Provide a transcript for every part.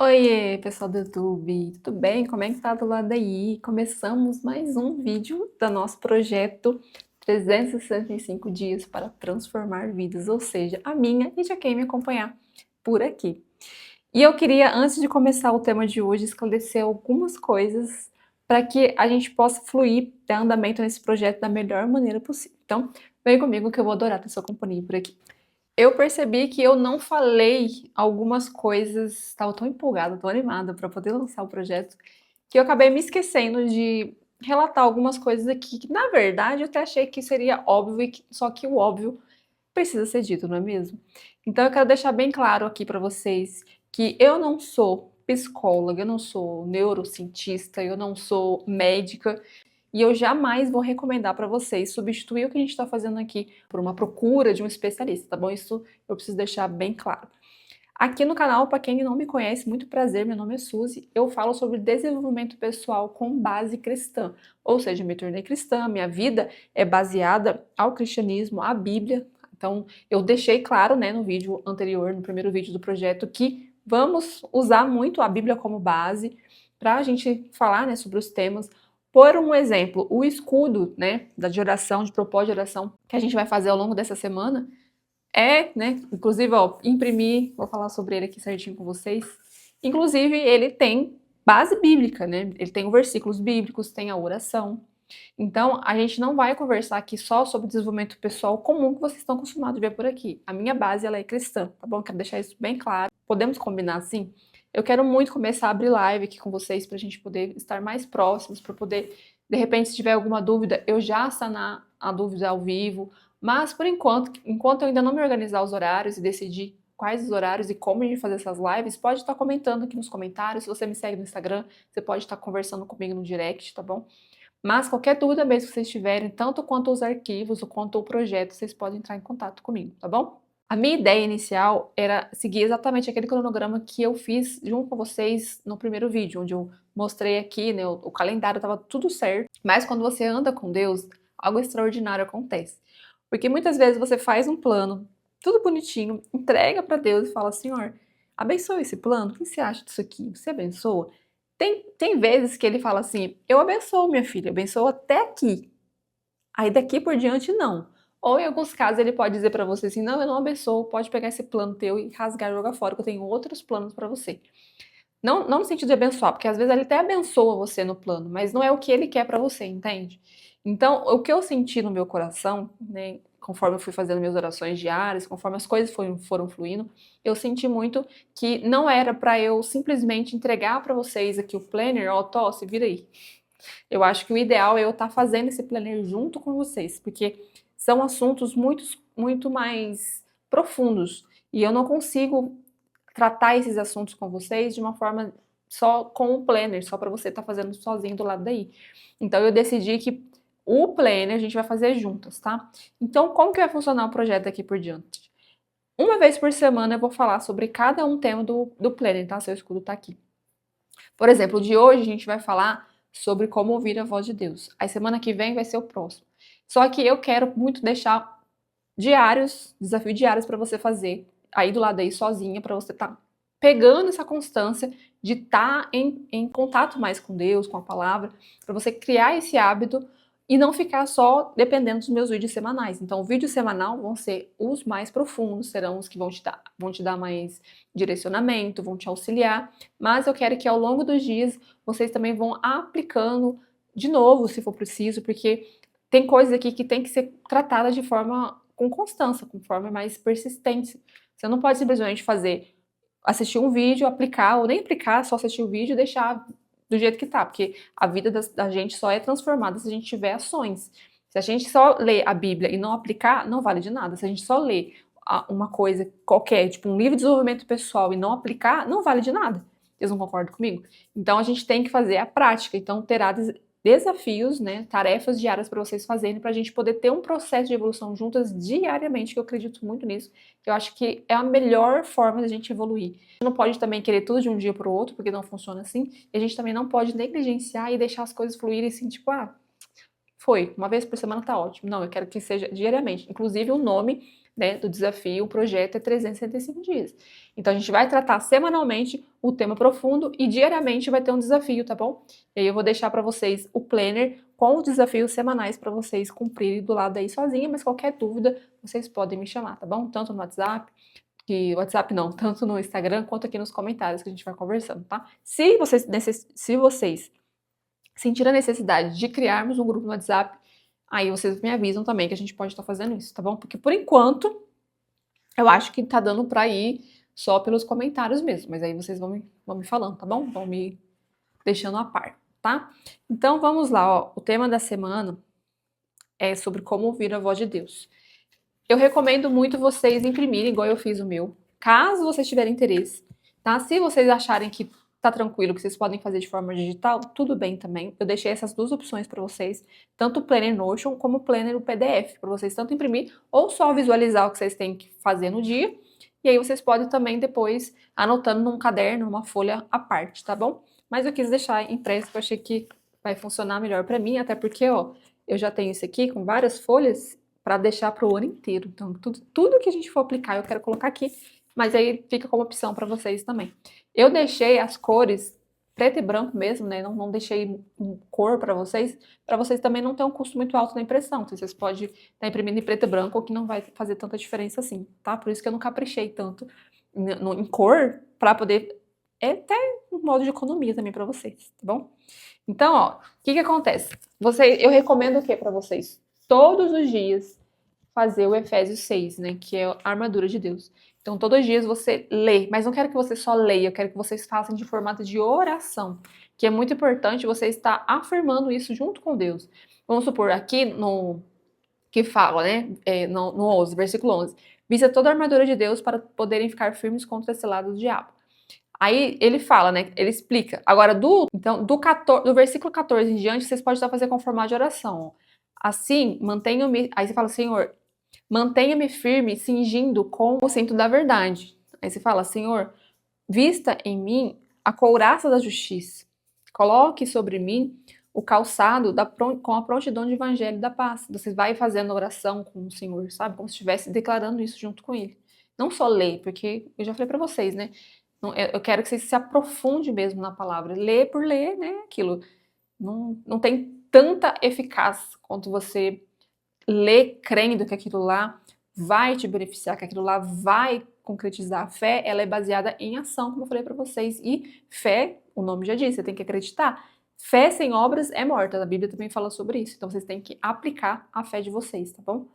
Oiê, pessoal do YouTube, tudo bem? Como é que tá do lado aí? Começamos mais um vídeo do nosso projeto 365 dias para transformar vidas, ou seja, a minha e de quem me acompanhar por aqui. E eu queria, antes de começar o tema de hoje, esclarecer algumas coisas para que a gente possa fluir, dar andamento nesse projeto da melhor maneira possível. Então, vem comigo que eu vou adorar ter sua companhia por aqui. Eu percebi que eu não falei algumas coisas, estava tão empolgada, tão animada para poder lançar o projeto, que eu acabei me esquecendo de relatar algumas coisas aqui que, na verdade, eu até achei que seria óbvio, só que o óbvio precisa ser dito, não é mesmo? Então eu quero deixar bem claro aqui para vocês que eu não sou psicóloga, eu não sou neurocientista, eu não sou médica, e eu jamais vou recomendar para vocês substituir o que a gente está fazendo aqui por uma procura de um especialista, tá bom? Isso eu preciso deixar bem claro. Aqui no canal, para quem não me conhece, muito prazer, meu nome é Suzy. Eu falo sobre desenvolvimento pessoal com base cristã, ou seja, me tornei cristã, minha vida é baseada ao cristianismo, à Bíblia. Então, eu deixei claro, né, no vídeo anterior, no primeiro vídeo do projeto, que vamos usar muito a Bíblia como base para a gente falar, né, sobre os temas. Por um exemplo, o escudo, né, de oração, de propósito de oração, que a gente vai fazer ao longo dessa semana, né? Inclusive, ó, imprimir, vou falar sobre ele aqui certinho com vocês. Inclusive, ele tem base bíblica, né? Ele tem os versículos bíblicos, tem a oração. Então, a gente não vai conversar aqui só sobre desenvolvimento pessoal comum que vocês estão acostumados a ver por aqui. A minha base, ela é cristã, tá bom? Quero deixar isso bem claro. Podemos combinar assim? Eu quero muito começar a abrir live aqui com vocês pra gente poder estar mais próximos, para poder, de repente, se tiver alguma dúvida, eu já sanar a dúvida ao vivo. Mas, por enquanto eu ainda não me organizar os horários e decidir quais os horários e como a gente fazer essas lives, pode estar comentando aqui nos comentários. Se você me segue no Instagram, você pode estar conversando comigo no direct, tá bom? Mas qualquer dúvida mesmo que vocês tiverem, tanto quanto os arquivos, ou quanto o projeto, vocês podem entrar em contato comigo, tá bom? A minha ideia inicial era seguir exatamente aquele cronograma que eu fiz junto com vocês no primeiro vídeo, onde eu mostrei aqui, né, o calendário estava tudo certo. Mas quando você anda com Deus, algo extraordinário acontece. Porque muitas vezes você faz um plano, tudo bonitinho, entrega para Deus e fala: Senhor, abençoa esse plano, o que você acha disso aqui? Você abençoa? Tem vezes que ele fala assim: eu abençoo minha filha, abençoo até aqui. Aí daqui por diante não. Ou em alguns casos ele pode dizer pra você assim: não, eu não abençoo, pode pegar esse plano teu e rasgar e jogar fora, que eu tenho outros planos pra você. Não, não no sentido de abençoar, porque às vezes ele até abençoa você no plano, mas não é o que ele quer pra você, entende? Então, o que eu senti no meu coração, né, conforme eu fui fazendo minhas orações diárias, conforme as coisas foram fluindo, eu senti muito que não era pra eu simplesmente entregar pra vocês aqui o planner, ó, Tó, se vira aí. Eu acho que o ideal é eu estar fazendo esse planner junto com vocês, porque são assuntos muito mais profundos e eu não consigo tratar esses assuntos com vocês de uma forma só com o planner, só para você estar fazendo sozinho do lado daí. Então eu decidi que o planner a gente vai fazer juntas, tá? Então como que vai funcionar o projeto aqui por diante? Uma vez por semana eu vou falar sobre cada um tema do planner, tá? Seu escudo tá aqui. Por exemplo, o de hoje a gente vai falar sobre como ouvir a voz de Deus. Aí semana que vem vai ser o próximo. Só que eu quero muito deixar diários, desafios diários para você fazer aí do lado aí sozinha, para você estar pegando essa constância de estar em contato mais com Deus, com a palavra, para você criar esse hábito e não ficar só dependendo dos meus vídeos semanais. Então, o vídeo semanal vão ser os mais profundos, serão os que vão te dar mais direcionamento, vão te auxiliar, mas eu quero que ao longo dos dias vocês também vão aplicando de novo, se for preciso, porque tem coisas aqui que tem que ser tratadas de forma com constância, com forma mais persistente. Você não pode simplesmente assistir um vídeo, aplicar, ou nem aplicar, só assistir o vídeo e deixar do jeito que tá, porque a vida da gente só é transformada se a gente tiver ações. Se a gente só ler a Bíblia e não aplicar, não vale de nada. Se a gente só ler uma coisa qualquer, tipo um livro de desenvolvimento pessoal e não aplicar, não vale de nada. Vocês não concordam comigo? Então a gente tem que fazer a prática. Então terá desafios, né, tarefas diárias para vocês fazerem, para a gente poder ter um processo de evolução juntas diariamente, que eu acredito muito nisso, que eu acho que é a melhor forma da gente evoluir. A gente não pode também querer tudo de um dia para o outro, porque não funciona assim, e a gente também não pode negligenciar e deixar as coisas fluírem assim, tipo, uma vez por semana tá ótimo. Não, eu quero que seja diariamente. Inclusive o nome né, do desafio, o projeto é 365 dias. Então a gente vai tratar semanalmente o tema profundo e diariamente vai ter um desafio, tá bom? E aí eu vou deixar para vocês o planner com os desafios semanais para vocês cumprirem do lado aí sozinha, mas qualquer dúvida vocês podem me chamar, tá bom? Tanto no WhatsApp, tanto no Instagram quanto aqui nos comentários que a gente vai conversando, tá? Se vocês sentirem a necessidade de criarmos um grupo no WhatsApp, aí vocês me avisam também que a gente pode estar fazendo isso, tá bom? Porque por enquanto eu acho que tá dando pra ir só pelos comentários mesmo, mas aí vocês vão me falando, tá bom? Vão me deixando a par, tá? Então vamos lá, ó. O tema da semana é sobre como ouvir a voz de Deus. Eu recomendo muito vocês imprimirem, igual eu fiz o meu, caso vocês tiverem interesse, tá? Se vocês acharem que tá tranquilo, que vocês podem fazer de forma digital, tudo bem também. Eu deixei essas duas opções para vocês, tanto o Planner Notion como o Planner o PDF, para vocês tanto imprimir ou só visualizar o que vocês têm que fazer no dia. E aí vocês podem também depois anotando num caderno, numa folha à parte, tá bom? Mas eu quis deixar impresso, porque eu achei que vai funcionar melhor para mim, até porque, ó, eu já tenho isso aqui com várias folhas para deixar para o ano inteiro. Então, tudo que a gente for aplicar, eu quero colocar aqui, mas aí fica como opção para vocês também. Eu deixei as cores preto e branco mesmo, né? Não deixei cor para vocês também não ter um custo muito alto na impressão. Então, vocês podem estar imprimindo em preto e branco, que não vai fazer tanta diferença assim, tá? Por isso que eu não caprichei tanto em cor, para poder. É até um modo de economia também para vocês, tá bom? Então, ó, o que acontece? Eu recomendo o que para vocês? Todos os dias fazer o Efésios 6, né, que é a armadura de Deus. Então, todos os dias você lê, mas não quero que você só leia, eu quero que vocês façam de formato de oração, que é muito importante você estar afirmando isso junto com Deus. Vamos supor, aqui no que fala, né, no 11, versículo 11, vista toda a armadura de Deus para poderem ficar firmes contra esse lado do diabo. Aí ele fala, né? Ele explica. Agora, do versículo 14 em diante, vocês podem estar fazendo com formato de oração. Assim, mantenham-me. Aí você fala, Senhor, mantenha-me firme, cingindo com o cinto da verdade. Aí você fala, Senhor, vista em mim a couraça da justiça. Coloque sobre mim o calçado com a prontidão de evangelho da paz. Você vai fazendo oração com o Senhor, sabe? Como se estivesse declarando isso junto com Ele. Não só ler, porque eu já falei para vocês, né? Eu quero que vocês se aprofundem mesmo na palavra. Ler por ler, né? Aquilo não tem tanta eficácia quanto você ler crendo que aquilo lá vai te beneficiar, que aquilo lá vai concretizar. A fé, ela é baseada em ação, como eu falei para vocês. E fé, o nome já diz, você tem que acreditar. Fé sem obras é morta. A Bíblia também fala sobre isso. Então vocês têm que aplicar a fé de vocês, tá bom?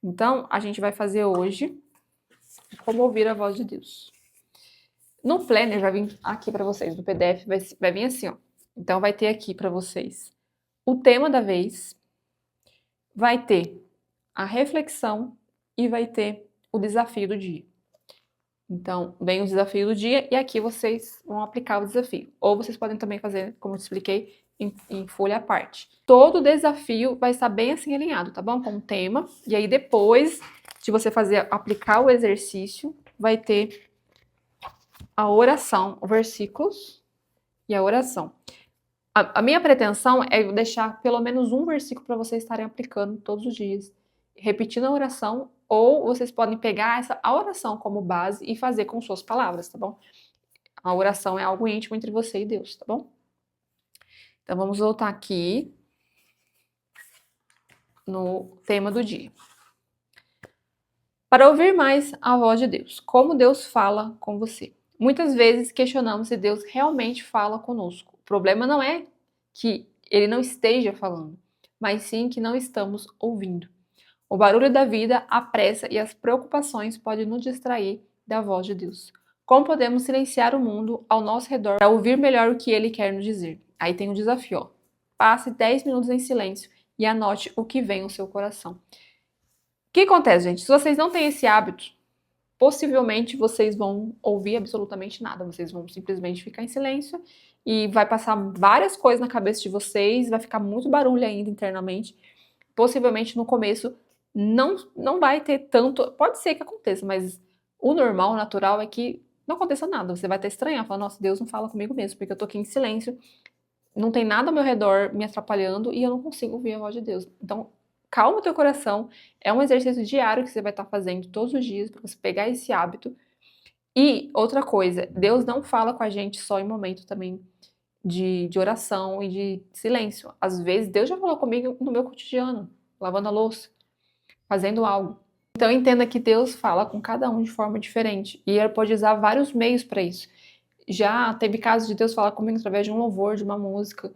Então, a gente vai fazer hoje como ouvir a voz de Deus. No Planner vai vir aqui para vocês, no PDF vai vir assim, ó. Então vai ter aqui para vocês o tema da vez, vai ter a reflexão e vai ter o desafio do dia. Então, vem o desafio do dia e aqui vocês vão aplicar o desafio. Ou vocês podem também fazer, como eu te expliquei, em folha à parte. Todo desafio vai estar bem assim alinhado, tá bom? Com o tema. E aí depois de você aplicar o exercício, vai ter a oração, os versículos e a oração. A minha pretensão é deixar pelo menos um versículo para vocês estarem aplicando todos os dias, repetindo a oração, ou vocês podem pegar a oração como base e fazer com suas palavras, tá bom? A oração é algo íntimo entre você e Deus, tá bom? Então vamos voltar aqui no tema do dia. Para ouvir mais a voz de Deus, como Deus fala com você. Muitas vezes questionamos se Deus realmente fala conosco. O problema não é que Ele não esteja falando, mas sim que não estamos ouvindo. O barulho da vida, a pressa e as preocupações podem nos distrair da voz de Deus. Como podemos silenciar o mundo ao nosso redor para ouvir melhor o que Ele quer nos dizer? Aí tem um desafio, ó. Passe 10 minutos em silêncio e anote o que vem ao seu coração. O que acontece, gente? Se vocês não têm esse hábito, possivelmente vocês vão ouvir absolutamente nada. Vocês vão simplesmente ficar em silêncio e vai passar várias coisas na cabeça de vocês, vai ficar muito barulho ainda internamente. Possivelmente no começo não vai ter tanto. Pode ser que aconteça, mas o normal, o natural é que não aconteça nada. Você vai até estranhar, falar, nossa, Deus não fala comigo mesmo, porque eu tô aqui em silêncio, não tem nada ao meu redor me atrapalhando e eu não consigo ouvir a voz de Deus. Então, calma o teu coração, é um exercício diário que você vai estar fazendo todos os dias para você pegar esse hábito. E outra coisa, Deus não fala com a gente só em momento também de oração e de silêncio. Às vezes, Deus já falou comigo no meu cotidiano, lavando a louça, fazendo algo. Então, entenda que Deus fala com cada um de forma diferente. E Ele pode usar vários meios para isso. Já teve casos de Deus falar comigo através de um louvor, de uma música,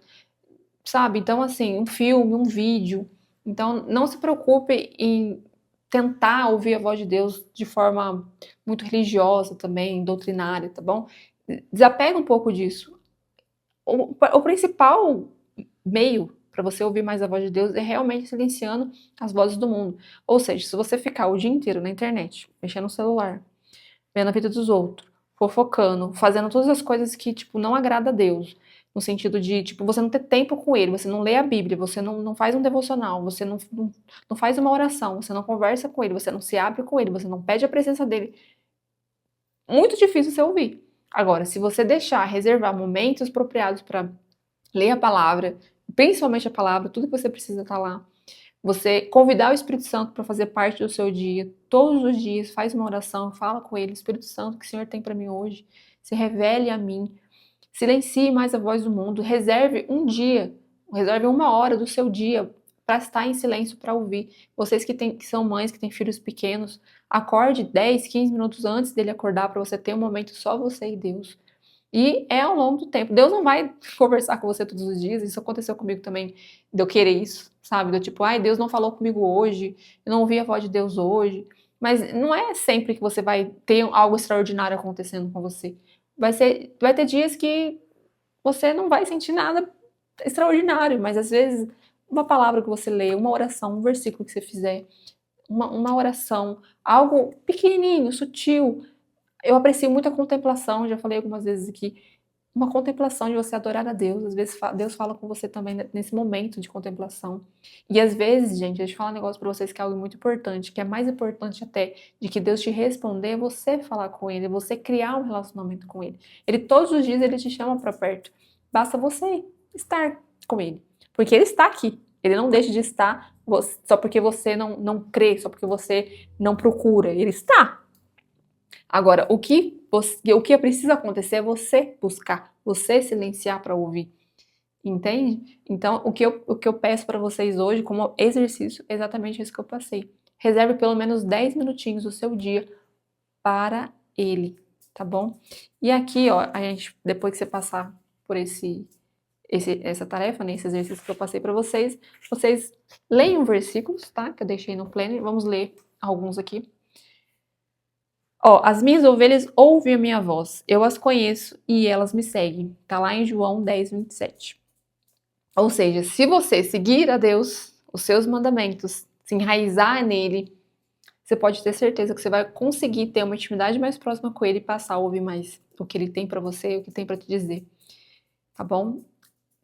sabe? Então, assim, um filme, um vídeo. Então, não se preocupe em tentar ouvir a voz de Deus de forma muito religiosa também, doutrinária, tá bom? Desapega um pouco disso. O principal meio para você ouvir mais a voz de Deus é realmente silenciando as vozes do mundo. Ou seja, se você ficar o dia inteiro na internet, mexendo no celular, vendo a vida dos outros, fofocando, fazendo todas as coisas que, tipo, não agrada a Deus, no sentido de, tipo, você não ter tempo com Ele, você não lê a Bíblia, você não faz um devocional, você não faz uma oração, você não conversa com Ele, você não se abre com Ele, você não pede a presença dEle, muito difícil você ouvir. Agora, se você deixar, reservar momentos apropriados para ler a palavra, principalmente a palavra, tudo que você precisa estar lá. Você convidar o Espírito Santo para fazer parte do seu dia, todos os dias, faz uma oração, fala com ele, Espírito Santo, o que o Senhor tem para mim hoje? Se revele a mim. Silencie mais a voz do mundo, reserve um dia, reserve uma hora do seu dia para estar em silêncio para ouvir. Vocês que são mães, que têm filhos pequenos, acorde 10, 15 minutos antes dele acordar para você ter um momento só você e Deus. E é ao longo do tempo. Deus não vai conversar com você todos os dias. Isso aconteceu comigo também, de eu querer isso, sabe? Do tipo, ai, Deus não falou comigo hoje, eu não ouvi a voz de Deus hoje. Mas não é sempre que você vai ter algo extraordinário acontecendo com você. Vai ter dias que você não vai sentir nada extraordinário, mas às vezes uma palavra que você lê, uma oração, um versículo que você fizer, uma oração, algo pequenininho, sutil. Eu aprecio muito a contemplação, já falei algumas vezes aqui, uma contemplação de você adorar a Deus. Às vezes Deus fala com você também nesse momento de contemplação. E às vezes, gente, deixa eu falar um negócio pra vocês que é algo muito importante, que é mais importante até de que Deus te responder, é você falar com Ele, é você criar um relacionamento com Ele. Ele todos os dias Ele te chama pra perto. Basta você estar com Ele. Porque Ele está aqui. Ele não deixa de estar só porque você não crê, só porque você não procura. Ele está. Agora, o que precisa acontecer é você buscar, você silenciar para ouvir, entende? Então, o que eu peço para vocês hoje, como exercício, é exatamente isso que eu passei. Reserve pelo menos 10 minutinhos do seu dia para ele, tá bom? E aqui, ó, a gente, depois que você passar por essa tarefa, né, esse exercício que eu passei para vocês leiam versículos, tá? Que eu deixei no planner, vamos ler alguns aqui. Ó, as minhas ovelhas ouvem a minha voz, eu as conheço e elas me seguem. Tá lá em João 10, 27. Ou seja, se você seguir a Deus, os seus mandamentos, se enraizar nele, você pode ter certeza que você vai conseguir ter uma intimidade mais próxima com ele e passar a ouvir mais o que ele tem pra você, o que tem pra te dizer. Tá bom?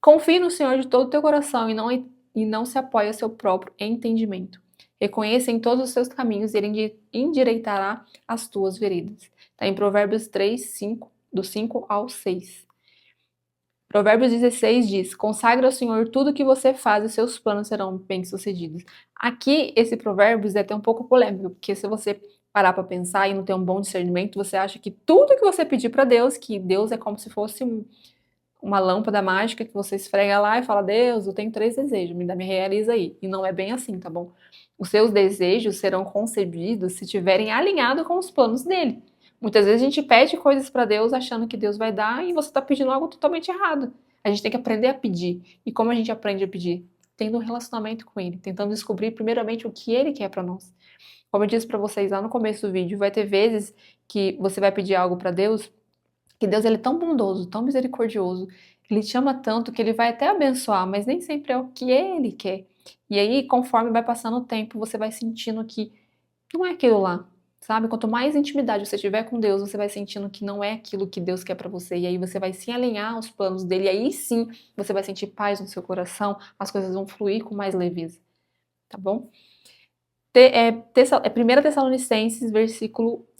Confie no Senhor de todo o teu coração e não se apoie ao seu próprio entendimento. Reconheça em todos os seus caminhos e ele endireitará as tuas veredas. Está em Provérbios 3, 5, do 5 ao 6. Provérbios 16 diz, consagra ao Senhor tudo que você faz e seus planos serão bem-sucedidos. Aqui, esse Provérbios é até um pouco polêmico, porque se você parar para pensar e não ter um bom discernimento, você acha que tudo que você pedir para Deus, que Deus é como se fosse uma lâmpada mágica que você esfrega lá e fala, Deus, eu tenho 3 desejos, me realiza aí. E não é bem assim, tá bom? Os seus desejos serão concebidos se estiverem alinhados com os planos dele. Muitas vezes a gente pede coisas para Deus achando que Deus vai dar e você está pedindo algo totalmente errado. A gente tem que aprender a pedir. E como a gente aprende a pedir? Tendo um relacionamento com ele, tentando descobrir primeiramente o que ele quer para nós. Como eu disse para vocês lá no começo do vídeo, vai ter vezes que você vai pedir algo para Deus, que Deus ele é tão bondoso, tão misericordioso, ele te ama tanto que ele vai até abençoar, mas nem sempre é o que ele quer. E aí, conforme vai passando o tempo, você vai sentindo que não é aquilo lá, sabe? Quanto mais intimidade você tiver com Deus, você vai sentindo que não é aquilo que Deus quer pra você. E aí você vai se alinhar aos planos dele. E aí sim, você vai sentir paz no seu coração, as coisas vão fluir com mais leveza, tá bom? 1 Tessalonicenses,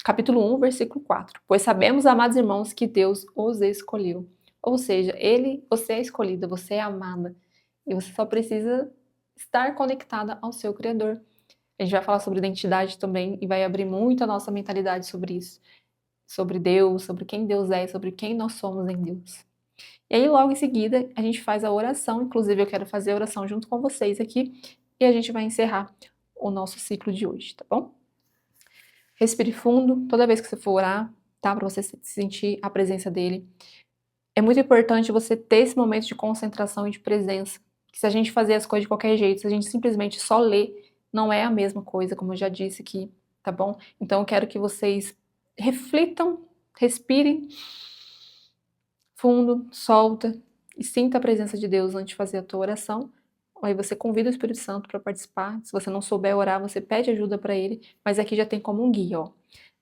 capítulo 1, versículo 4. Pois sabemos, amados irmãos, que Deus os escolheu. Ou seja, você é escolhida, você é amada. E você só precisa estar conectada ao seu Criador. A gente vai falar sobre identidade também e vai abrir muito a nossa mentalidade sobre isso. Sobre Deus, sobre quem Deus é, sobre quem nós somos em Deus. E aí, logo em seguida, a gente faz a oração. Inclusive, eu quero fazer a oração junto com vocês aqui. E a gente vai encerrar o nosso ciclo de hoje, tá bom? Respire fundo toda vez que você for orar, tá? Para você sentir a presença dele. É muito importante você ter esse momento de concentração e de presença. Que se a gente fazer as coisas de qualquer jeito, se a gente simplesmente só ler, não é a mesma coisa, como eu já disse aqui, tá bom? Então eu quero que vocês reflitam, respirem fundo, solta e sinta a presença de Deus antes de fazer a tua oração. Aí você convida o Espírito Santo para participar. Se você não souber orar, você pede ajuda para ele, mas aqui já tem como um guia, ó.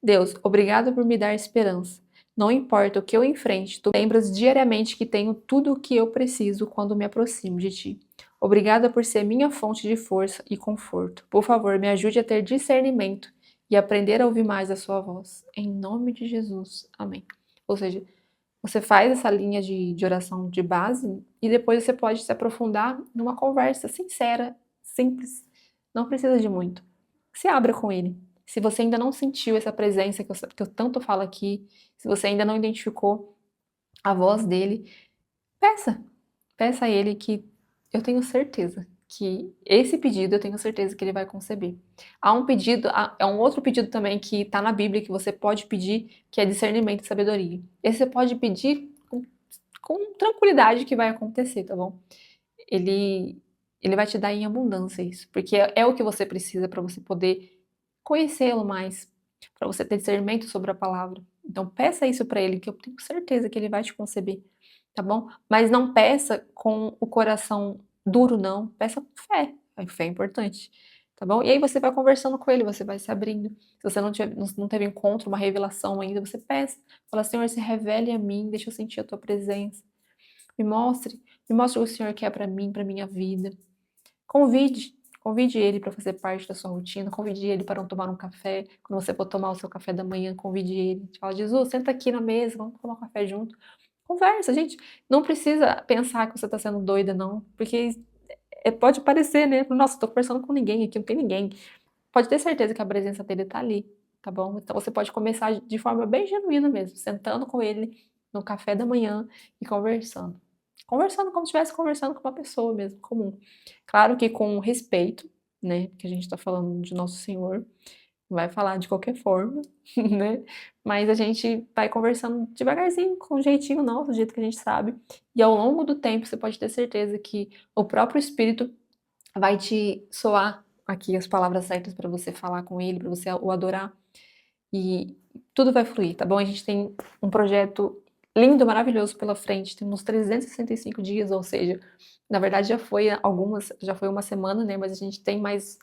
Deus, obrigado por me dar esperança. Não importa o que eu enfrente, tu lembras diariamente que tenho tudo o que eu preciso quando me aproximo de ti. Obrigada por ser minha fonte de força e conforto. Por favor, me ajude a ter discernimento e aprender a ouvir mais a sua voz. Em nome de Jesus. Amém. Ou seja, você faz essa linha de oração de base e depois você pode se aprofundar numa conversa sincera, simples. Não precisa de muito. Se abra com ele. Se você ainda não sentiu essa presença que eu tanto falo aqui, se você ainda não identificou a voz dele, peça. Peça a ele que eu tenho certeza que esse pedido eu tenho certeza que ele vai conceber. Há um pedido, é um outro pedido também que está na Bíblia que você pode pedir, que é discernimento e sabedoria. Esse você pode pedir com tranquilidade que vai acontecer, tá bom? Ele vai te dar em abundância isso, porque é o que você precisa para você poder conhecê-lo mais, para você ter discernimento sobre a palavra. Então peça isso para ele, que eu tenho certeza que ele vai te conceber, tá bom? Mas não peça com o coração duro, não. Peça com fé. A fé é importante, tá bom? E aí você vai conversando com ele, você vai se abrindo. Se você não teve encontro, uma revelação ainda, você peça. Fala, Senhor, se revele a mim, deixa eu sentir a tua presença. Me mostre o que o Senhor quer para mim, para minha vida. Convide ele para fazer parte da sua rotina, convide ele para tomar um café. Quando você for tomar o seu café da manhã, convide ele. Fala, Jesus, senta aqui na mesa, vamos tomar um café junto. Conversa, gente. Não precisa pensar que você está sendo doida, não. Porque pode parecer, né? Nossa, estou conversando com ninguém aqui, não tem ninguém. Pode ter certeza que a presença dele está ali, tá bom? Então você pode começar de forma bem genuína mesmo, sentando com ele no café da manhã e conversando. Conversando como se estivesse conversando com uma pessoa mesmo, comum. Claro que com respeito, né? Porque a gente está falando de Nosso Senhor, não vai falar de qualquer forma, né? Mas a gente vai conversando devagarzinho, com um jeitinho nosso, do jeito que a gente sabe. E ao longo do tempo, você pode ter certeza que o próprio Espírito vai te soar aqui as palavras certas para você falar com ele, para você o adorar. E tudo vai fluir, tá bom? A gente tem um projeto lindo, maravilhoso pela frente. Temos 365 dias, ou seja, na verdade já foi uma semana, né? Mas a gente tem mais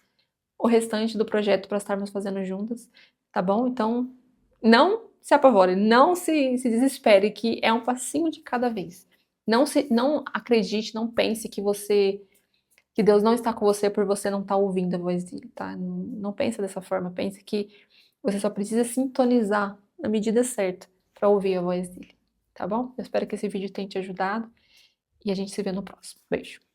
o restante do projeto para estarmos fazendo juntas, tá bom? Então, não se apavore, não se desespere, que é um passinho de cada vez. Não acredite, não pense que Deus não está com você por você não estar ouvindo a voz dele, tá? Não pense dessa forma, pense que você só precisa sintonizar na medida certa para ouvir a voz dele, tá bom? Eu espero que esse vídeo tenha te ajudado e a gente se vê no próximo. Beijo!